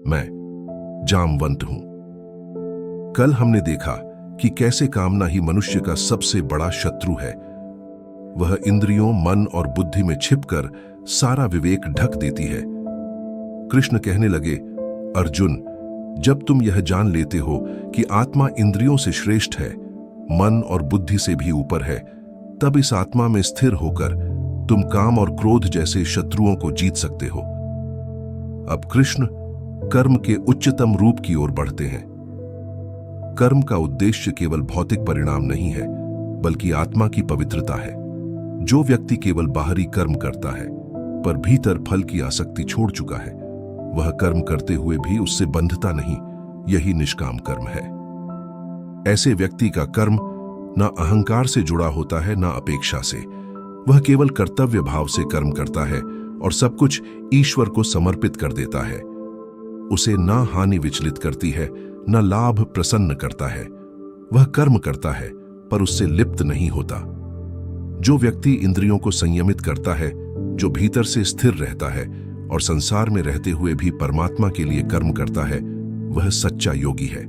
मैं जामवंत हूं। कल हमने देखा कि कैसे कामना ही मनुष्य का सबसे बड़ा शत्रु है। वह इंद्रियों, मन और बुद्धि में छिपकर सारा विवेक ढक देती है। कृष्ण कहने लगे, अर्जुन, जब तुम यह जान लेते हो कि आत्मा इंद्रियों से श्रेष्ठ है, मन और बुद्धि से भी ऊपर है, तब इस आत्मा में स्थिर होकर तुम काम और क्रोध जैसे शत्रुओं को जीत सकते हो। अब कृष्ण कर्म के उच्चतम रूप की ओर बढ़ते हैं। कर्म का उद्देश्य केवल भौतिक परिणाम नहीं है, बल्कि आत्मा की पवित्रता है। जो व्यक्ति केवल बाहरी कर्म करता है पर भीतर फल की आसक्ति छोड़ चुका है, वह कर्म करते हुए भी उससे बंधता नहीं। यही निष्काम कर्म है। ऐसे व्यक्ति का कर्म न अहंकार से जुड़ा होता है, न अपेक्षा से। वह केवल कर्तव्य भाव से कर्म करता है और सब कुछ ईश्वर को समर्पित कर देता है। उसे न हानि विचलित करती है, न लाभ प्रसन्न करता है। वह कर्म करता है पर उससे लिप्त नहीं होता। जो व्यक्ति इंद्रियों को संयमित करता है, जो भीतर से स्थिर रहता है और संसार में रहते हुए भी परमात्मा के लिए कर्म करता है, वह सच्चा योगी है।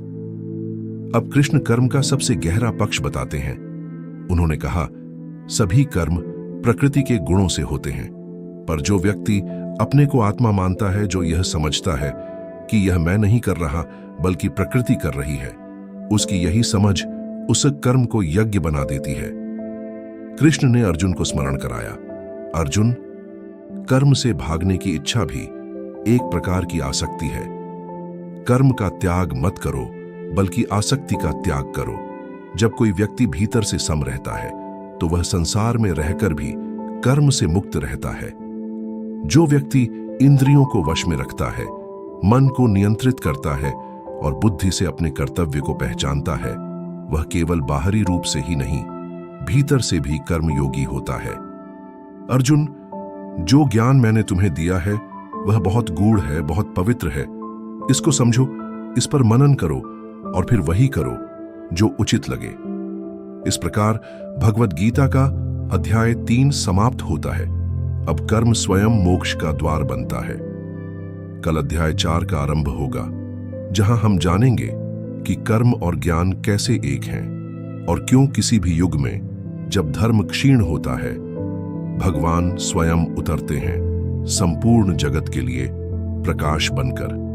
अब कृष्ण कर्म का सबसे गहरा पक्ष बताते हैं। उन्होंने कहा, सभी कर्म प्रकृति के गुणों से होते हैं, पर जो व्यक्ति अपने को आत्मा मानता है, जो यह समझता है कि यह मैं नहीं कर रहा बल्कि प्रकृति कर रही है, उसकी यही समझ उस कर्म को यज्ञ बना देती है। कृष्ण ने अर्जुन को स्मरण कराया, अर्जुन, कर्म से भागने की इच्छा भी एक प्रकार की आसक्ति है। कर्म का त्याग मत करो, बल्कि आसक्ति का त्याग करो। जब कोई व्यक्ति भीतर से सम रहता है, तो वह संसार में रहकर भी कर्म से मुक्त रहता है। जो व्यक्ति इंद्रियों को वश में रखता है, मन को नियंत्रित करता है और बुद्धि से अपने कर्तव्य को पहचानता है, वह केवल बाहरी रूप से ही नहीं, भीतर से भी कर्मयोगी होता है। अर्जुन, जो ज्ञान मैंने तुम्हें दिया है वह बहुत गूढ़ है, बहुत पवित्र है। इसको समझो, इस पर मनन करो और फिर वही करो जो उचित लगे। इस प्रकार भगवद गीता का अध्याय 3 समाप्त होता है। अब कर्म स्वयं मोक्ष का द्वार बनता है। कल अध्याय 4 का आरंभ होगा, जहां हम जानेंगे कि कर्म और ज्ञान कैसे एक हैं और क्यों किसी भी युग में जब धर्म क्षीण होता है, भगवान स्वयं उतरते हैं संपूर्ण जगत के लिए प्रकाश बनकर।